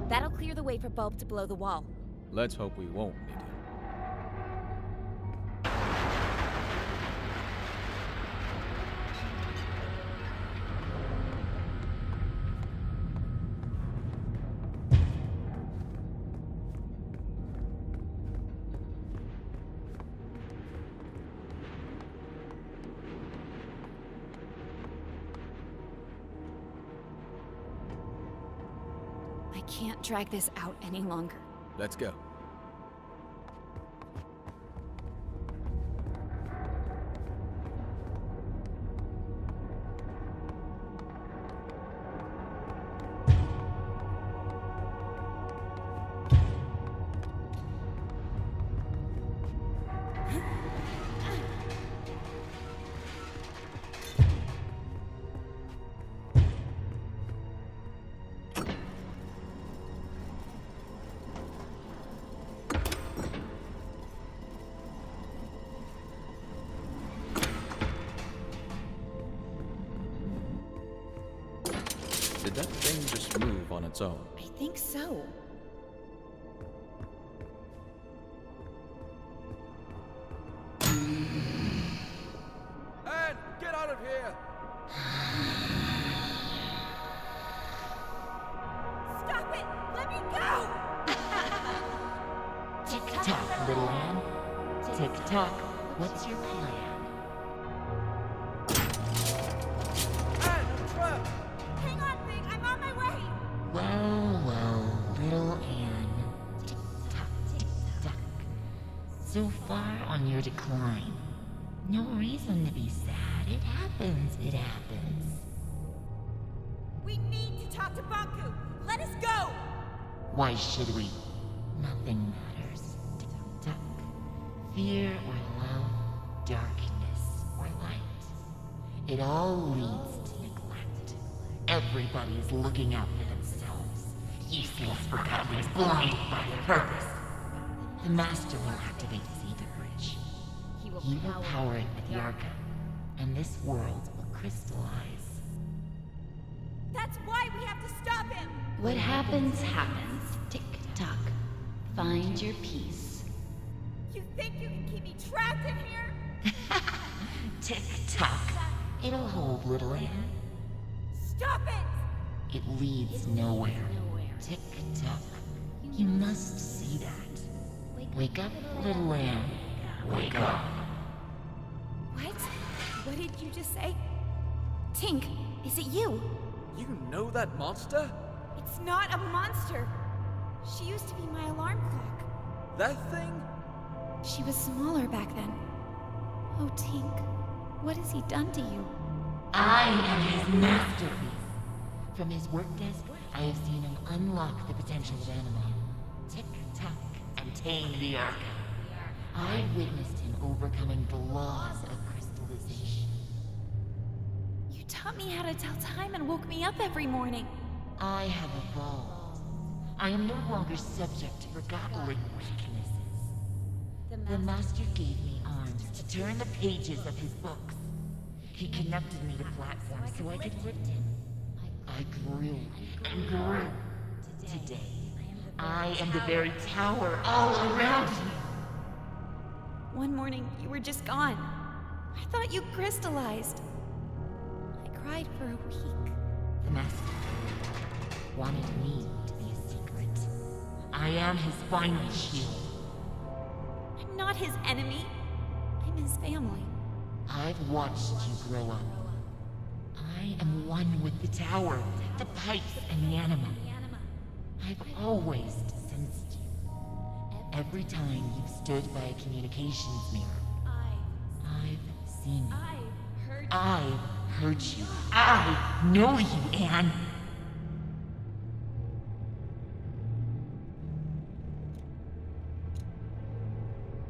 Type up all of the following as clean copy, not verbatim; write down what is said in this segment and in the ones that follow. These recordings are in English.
That'll clear the way for Bulb to blow the wall. Let's hope we won't need him. I can't drag this out any longer. Let's go. Did that thing just move on its own? I think so. Anne, get out of here! Stop it! Let me go! Tick-tock, little Anne. Tick-tock, what's your plan? Hang on, Big! I'm on my way! Well, little Anne. Tick-tock, tick-tock. So far on your decline. No reason to be sad. It happens, it happens. We need to talk to Banku! Let us go! Why should we? Nothing matters. Tick-tock. Fear or love, darkness or light. It all leads to neglect. Everybody's looking out for themselves. Useless forgotten, blinded by their purpose. The Master will activate his ether bridge. He will power it with the Arca, and this world will crystallize. That's why we have to stop him! What happens, happens. Tick-tock. Find your peace. You think you can keep me trapped in here? Tick-tock. It'll hold, little Anne. Stop it! It leads nowhere. Tick-tock. You must see that. Wake up, little Anne. Wake up. What? What did you just say? Tink, is it you? You know that monster? It's not a monster. She used to be my alarm clock. That thing? She was smaller back then. Oh, Tink, what has he done to you? I am his masterpiece. From his work desk, I have seen him unlock the potential of Animal. Tick-tock and tame the Arca. I witnessed him overcoming the laws of crystallization. You taught me how to tell time and woke me up every morning. I have evolved. I am no longer subject to forgotten weaknesses. The Master gave me arms to turn the pages of his books. He connected me to platforms so I could lift him. I grew and grew. Today, I am the very tower all around you. One morning, you were just gone. I thought you crystallized. I cried for a week. The Master wanted me to be a secret. I am his final shield. I'm not his enemy. I'm his family. I've watched you grow up. I am one with the tower, the pipes, and the anima. I've always sensed you. Every time you've stood by a communications mirror, I've seen you. I've heard you. I know you, Anne.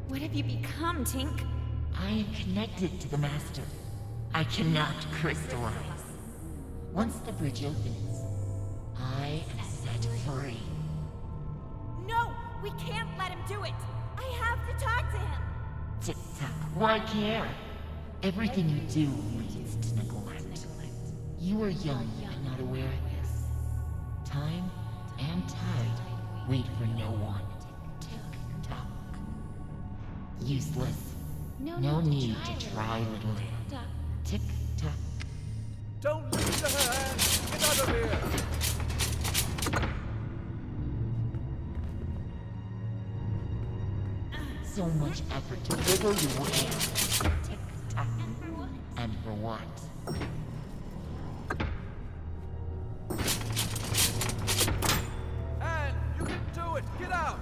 What have you become, Tink? I am connected to the Master. I cannot crystallize. Once the bridge opens, I am set free. No! We can't let him do it! I have to talk to him! Tick-tock, why care? Everything you do leads to neglect. You are young and not aware of this. Time and tide wait for no one. Tick-tock. Useless. No need to try, little Anne. Tick-tock. Don't listen to her, Anne! Get out of here! So much effort to wiggle your Anne. Tick-tock. And for what? Anne, you can do it! Get out!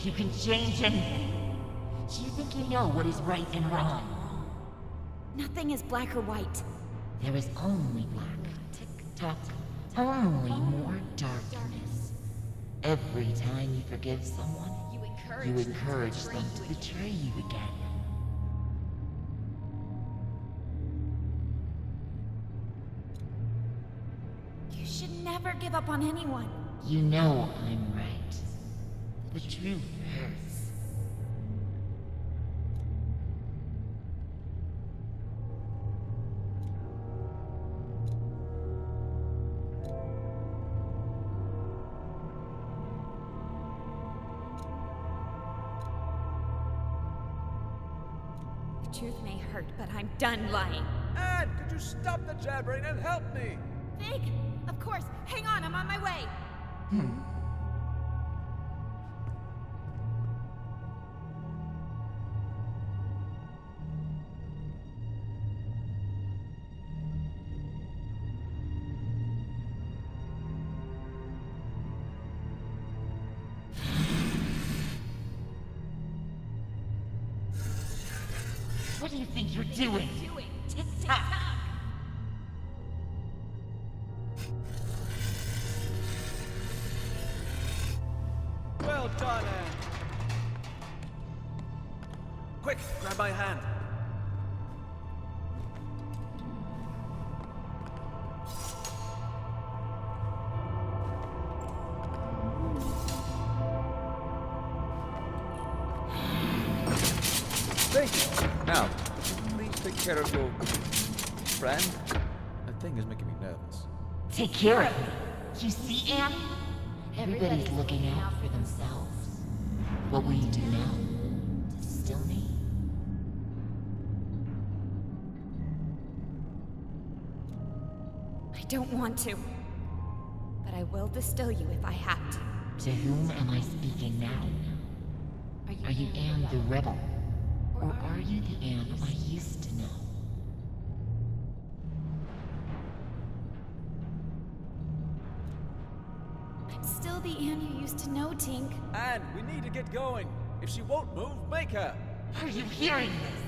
you can change anything? Do you think you know what is right and wrong? Nothing is black or white. There is only black. Tick-tock. Only more darkness. Every time you forgive someone, you encourage them to betray you again. You should never give up on anyone. You know I'm right. The truth hurts. The truth may hurt, but I'm done lying. Anne, could you stop the jabbering and help me? Fig! Of course. Hang on, I'm on my way. What do you think you're doing? Tick-tock! Well done, Anne. Quick, grab my hand. Think. Now, please take care of your friend. That thing is making me nervous. Take care of me. You see, Anne? Everybody's looking out for themselves. What will you do now? Distill me? I don't want to. But I will distill you if I have to. To whom am I speaking now? Are you Anne the rebel? Or are you the Anne I used to know? I'm still the Anne you used to know, Tink. Anne, we need to get going. If she won't move, make her. Are you hearing this?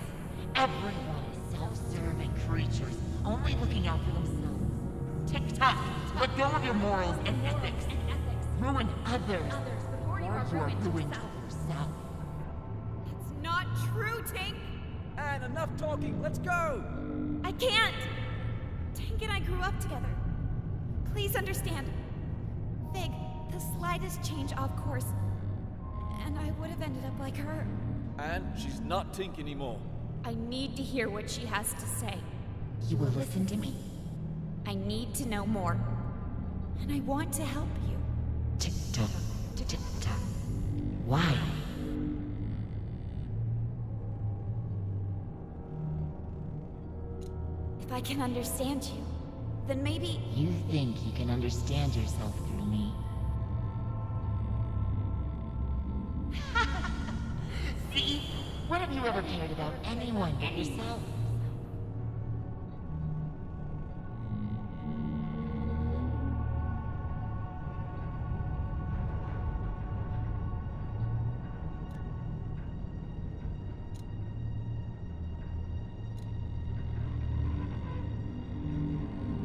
Everyone is self-serving creatures, only looking out for themselves. Tick-tock, let go of your morals and ethics. Ruin others before you are ruined yourself. It's not true, Tink! Anne, enough talking. Let's go. I can't! Tink and I grew up together. Please understand. Fig, the slightest change off course, and I would have ended up like her. Anne, she's not Tink anymore. I need to hear what she has to say. You will listen to me? I need to know more. And I want to help you. Tick-tock, tick-tock. Why? If I can understand you, then maybe... You think you can understand yourself through me? See? When have you ever cared about anyone but yourself?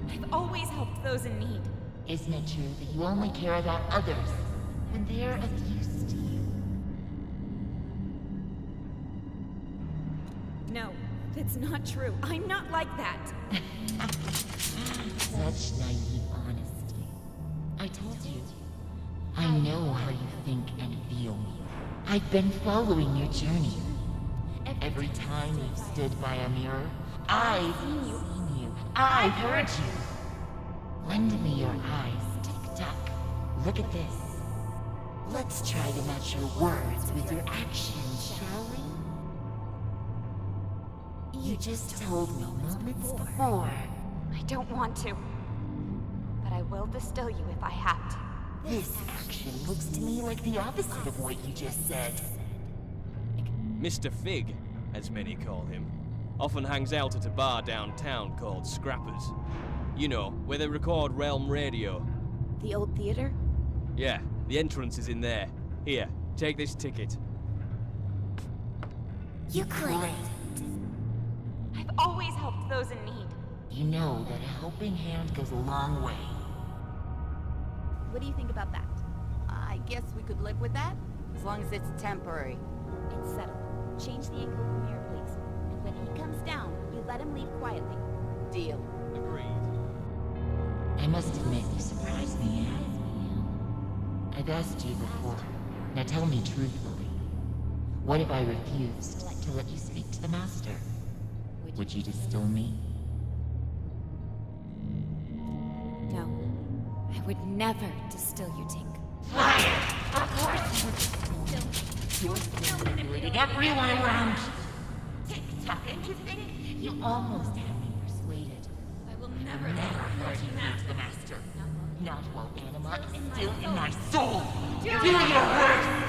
I've always helped those in need. Isn't it true that you only care about others when they're of use to you? No, that's not true. I'm not like that. Such naive honesty. I told you. I know how you think and feel. I've been following your journey. Every time you've stood by a mirror, I've seen you. I've heard you. Lend me your eyes, Tick-tock. Look at this. Let's try to match your words with your actions, shall we? You just told me moments before. I don't want to. But I will distill you if I have to. This action looks to me like the opposite of what you just said. Mr. Fig, as many call him, often hangs out at a bar downtown called Scrappers. You know, where they record Realm Radio. The old theater? Yeah, the entrance is in there. Here, Take this ticket. You could. I've always helped those in need. You know that a helping hand goes a long way. What do you think about that? I guess we could live with that, as long as it's temporary. It's settled. Change the angle from here, please. And when he comes down, you let him leave quietly. Deal. Agreed. I must admit, you surprised me, Anne. I've asked you before. Now tell me truthfully. What if I refused to let you speak to the Master? Would you distill me? No. I would never distill you, Tink. Of course you're still manipulating everyone around. Tick-tock, and you think you almost have me persuaded. I will never Let you leave the Master. Not while Anima is still in my soul. Do your worst!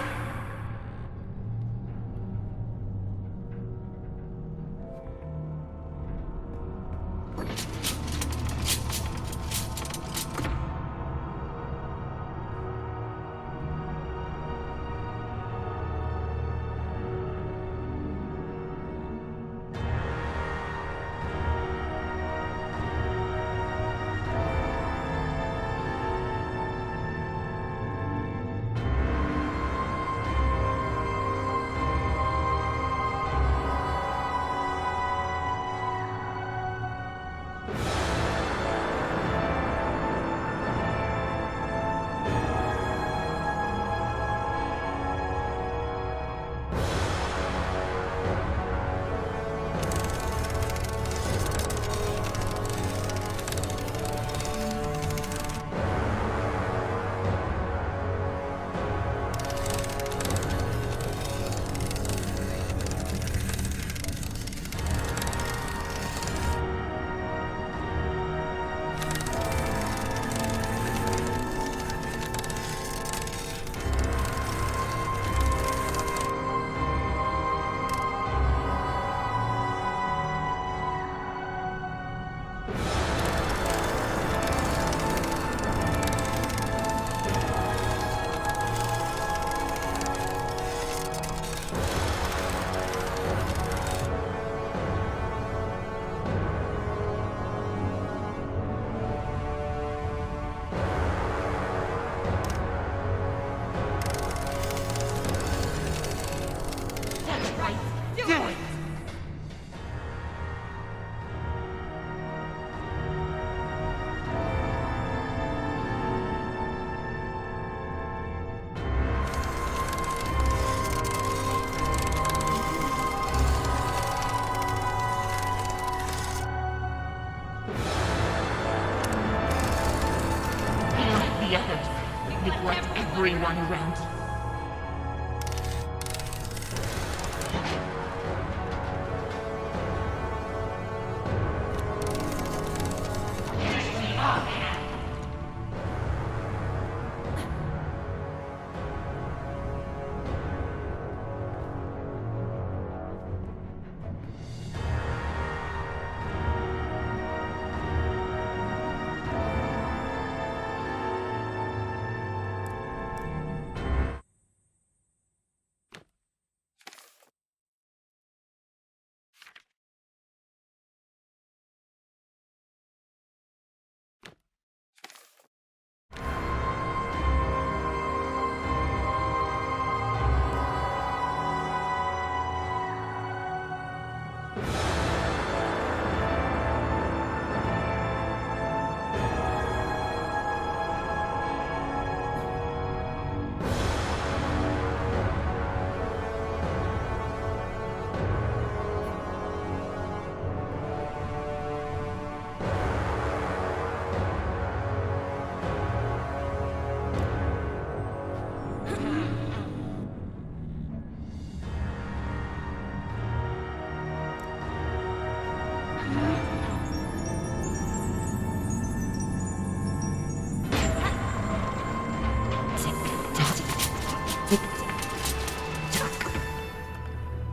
Neglect everyone around you.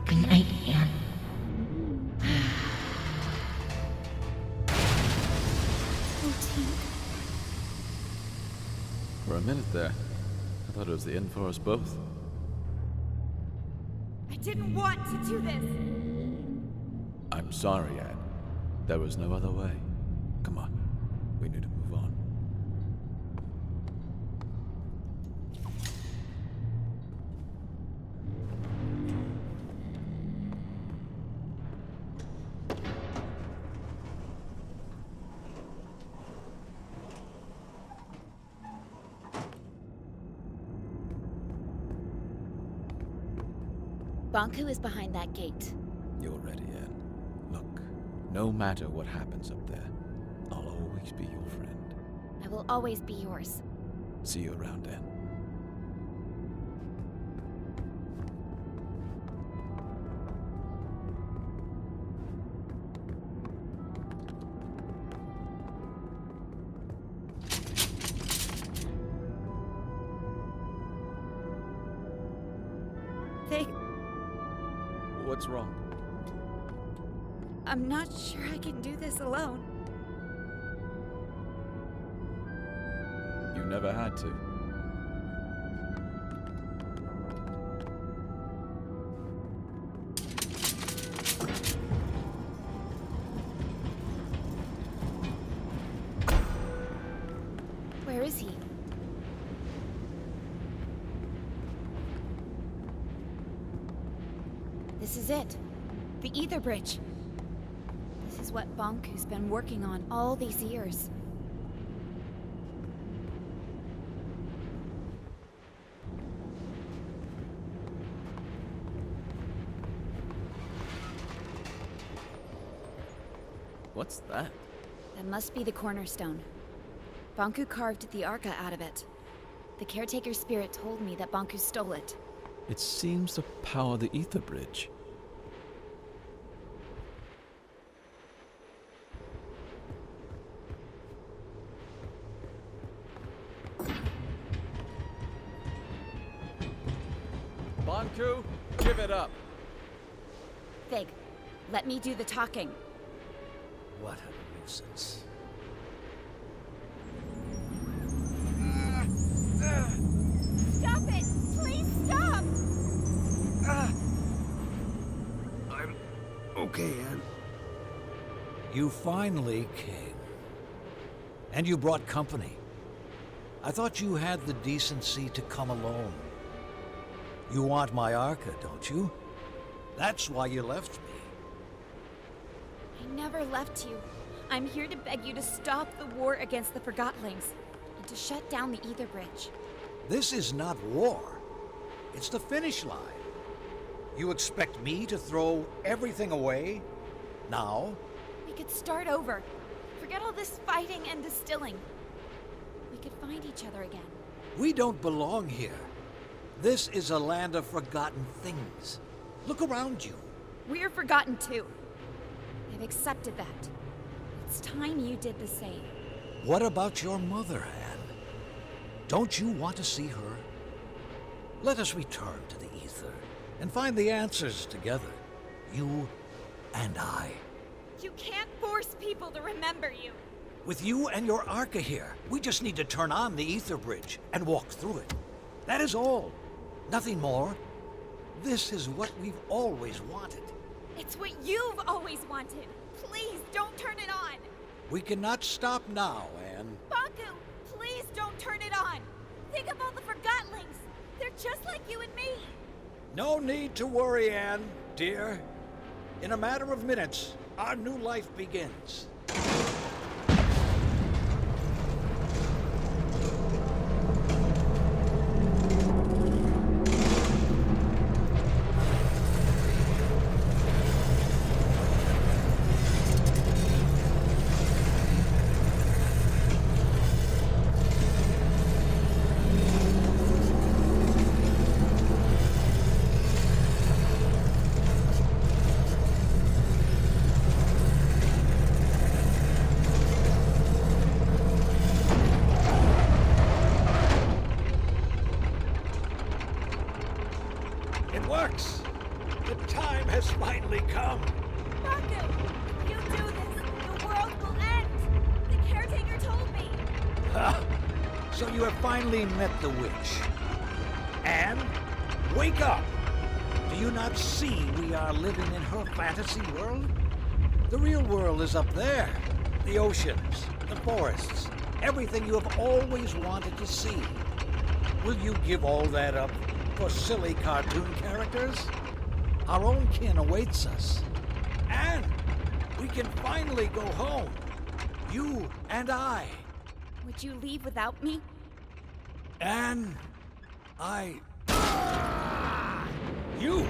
Good night, Anne. For a minute there, I thought it was the end for us both. I didn't want to do this. I'm sorry, Anne. There was no other way. Come on. We need to move on. Banku is behind that gate. You're ready, Anne. Look, no matter what happens up there, I'll always be your friend. I will always be yours. See you around, Anne. Fig, What's wrong? I'm not sure I can do this alone. You never had to. Where is he? This is it. The Ether Bridge. This is what Banku's been working on all these years. What's that? That must be the cornerstone. Banku carved the Arca out of it. The caretaker spirit told me that Banku stole it. It seems to power the Ether Bridge. Banku, give it up. Fig, let me do the talking. What a nuisance. Stop it! Please stop! I'm okay, Anne. You finally came. And you brought company. I thought you had the decency to come alone. You want my Arca, don't you? That's why you left me. I never left you. I'm here to beg you to stop the war against the Forgotlings and to shut down the Ether Bridge. This is not war. It's the finish line. You expect me to throw everything away? Now? We could start over. Forget all this fighting and distilling. We could find each other again. We don't belong here. This is a land of forgotten things. Look around you. We're forgotten too. I've accepted that. It's time you did the same. What about your mother, Anne? Don't you want to see her? Let us return to the Ether and find the answers together. You and I. You can't force people to remember you. With you and your Arca here, we just need to turn on the Ether Bridge and walk through it. That is all. Nothing more. This is what we've always wanted. It's what you've always wanted. Please don't turn it on. We cannot stop now, Anne. Banku, please don't turn it on. Think of all the Forgotlings. They're just like you and me. No need to worry, Anne, dear. In a matter of minutes, our new life begins. It works! The time has finally come! Banku, if you do this, the world will end. The caretaker told me. So you have finally met the witch. Anne, wake up! Do you not see we are living in her fantasy world? The real world is up there. The oceans, the forests, everything you have always wanted to see. Will you give all that up for silly cartoon characters? Our own kin awaits us. And we can finally go home. You and I. Would you leave without me? And You!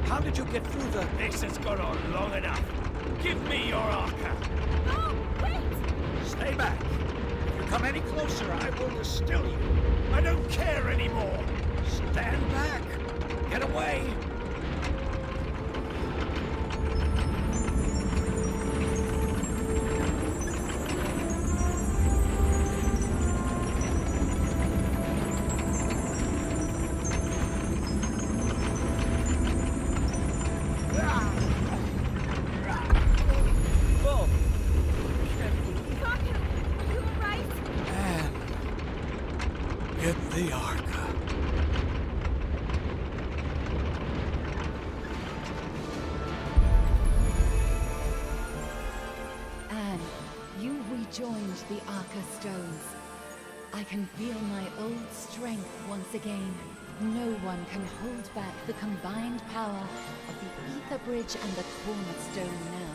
How did you get through the... This has gone on long enough. Give me your Arca. No, wait! Stay back. If you come any closer, I will distill you. I don't care anymore. Stand back. Get away. Get the Arca. Anne, you rejoined the Arca stones. I can feel my old strength once again. No one can hold back the combined power of the Ether Bridge and the Cornerstone now.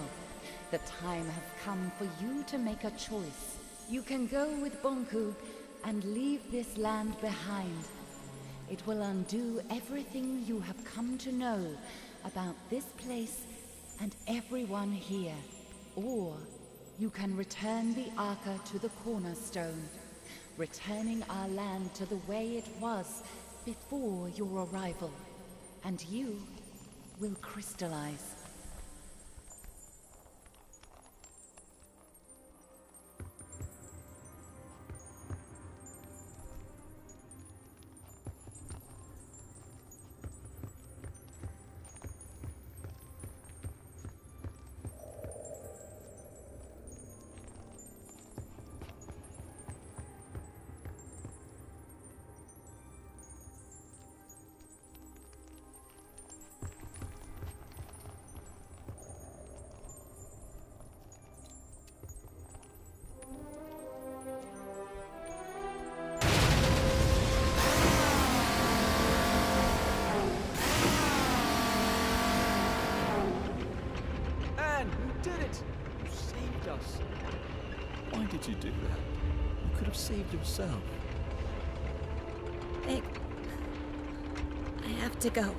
The time has come for you to make a choice. You can go with Bonku and leave this land behind. It will undo everything you have come to know about this place and everyone here. Or you can return the Arca to the Cornerstone, returning our land to the way it was before your arrival. And you will crystallize. Why did you do that? You could have saved yourself. Big. I have to go.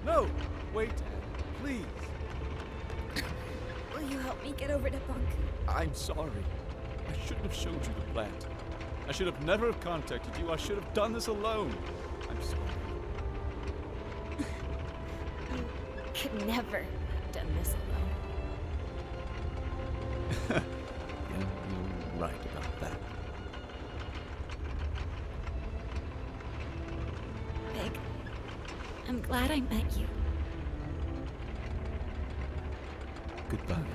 No! Wait, Anne. Please. Will you help me get over to Bunk? I'm sorry. I shouldn't have showed you the plant. I should have never have contacted you. I should have done this alone. I'm sorry. You could never have done this alone. Yeah, you're right about that. Big. I'm glad I met you. Goodbye, Anne.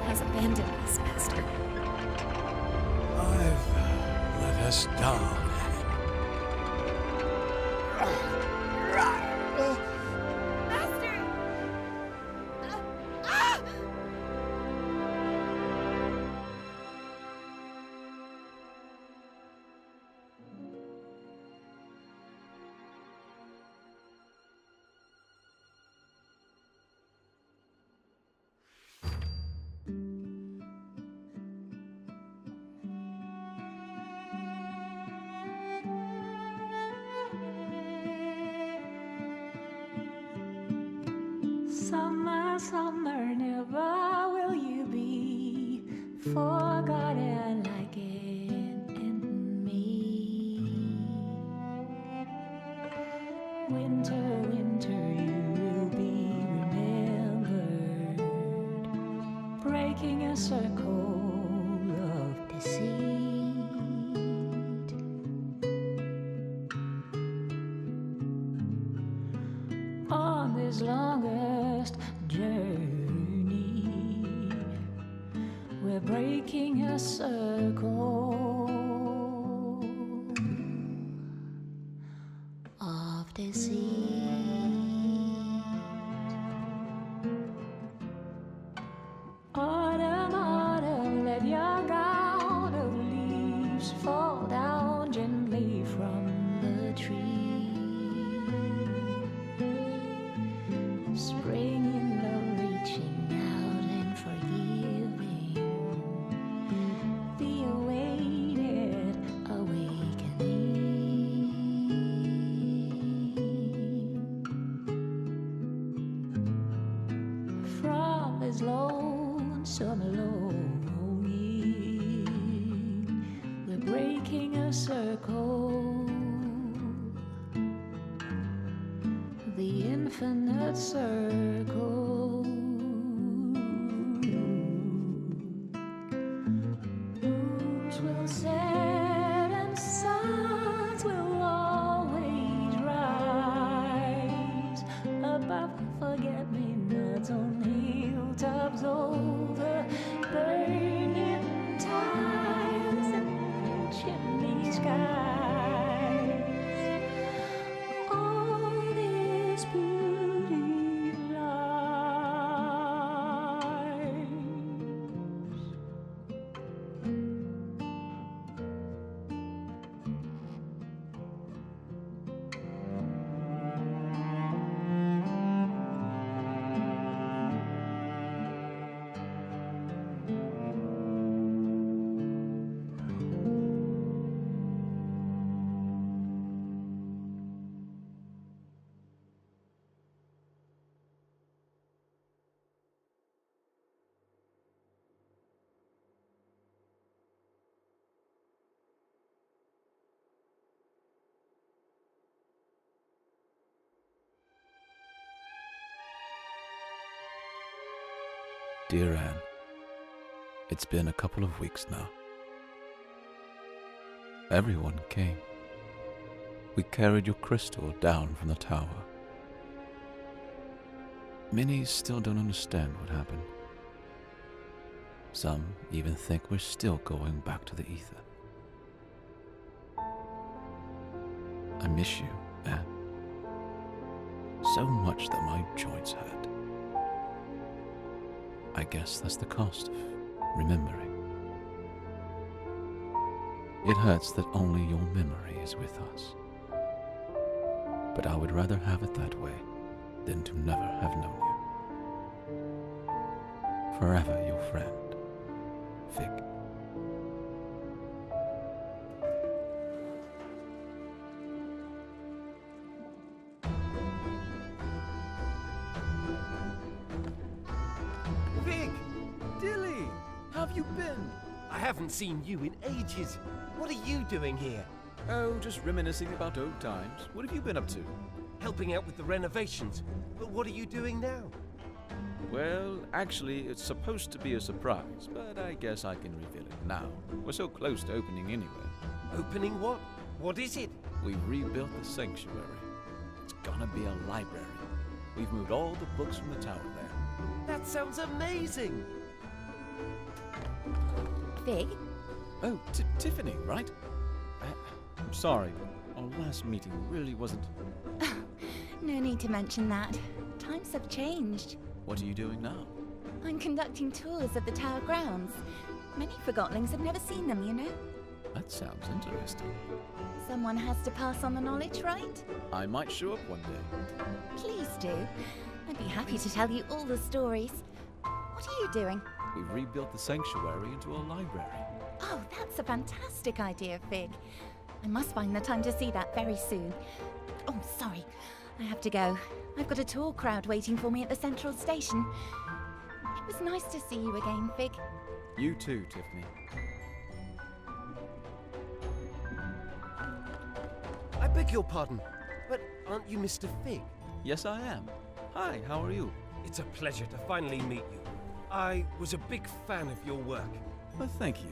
Has abandoned us, Master. I've let us down. Master! Summer, summer, never will you be forgotten like in me. Winter, winter, you will be remembered, breaking a circle of deceit. on this longest journey. We're breaking a circle of deceit. Autumn, autumn, let your gown of leaves fall down gently from the tree. Spring in love reaching out and forgiving the awaited awakening. From his lonesome longing, we're breaking a circle, the infinite circle. Moons will set and suns will always rise above forget-me-nots on hilltops over burning tiles and chimney skies. All this beauty lies. Dear Anne, it's been a couple of weeks now. Everyone came. We carried your crystal down from the tower. Many still don't understand what happened. Some even think we're still going back to the ether. I miss you, Anne. So much that my joints hurt. I guess that's the cost of remembering. It hurts that only your memory is with us. But I would rather have it that way than to never have known you. Forever your friend, Fig. Fig! Dilly! How have you been? I haven't seen you in ages. What are you doing here? Oh, just reminiscing about old times. What have you been up to? Helping out with the renovations. But what are you doing now? Well, actually, it's supposed to be a surprise, but I guess I can reveal it now. We're so close to opening anyway. Opening what? What is it? We've rebuilt the sanctuary. It's gonna be a library. We've moved all the books from the tower there. That sounds amazing! Fig? Oh, Tiffany, right? I'm sorry, but our last meeting really wasn't... No need to mention that. Times have changed. What are you doing now? I'm conducting tours of the tower grounds. Many Forgotlings have never seen them, you know. That sounds interesting. Someone has to pass on the knowledge, right? I might show up one day. Please do. I'd be happy to tell you all the stories. What are you doing? We've rebuilt the sanctuary into a library. Oh, that's a fantastic idea, Fig. I must find the time to see that very soon. Oh, sorry. I have to go. I've got a tour crowd waiting for me at the central station. It was nice to see you again, Fig. You too, Tiffany. I beg your pardon, but aren't you Mr. Fig? Yes, I am. Hi, how are you? It's a pleasure to finally meet you. I was a big fan of your work. Well, thank you.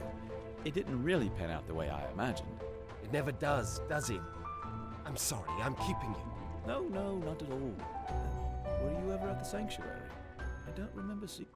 It didn't really pan out the way I imagined. It never does it? I'm sorry, I'm keeping you. No, not at all. Were you ever at the sanctuary? I don't remember seeing.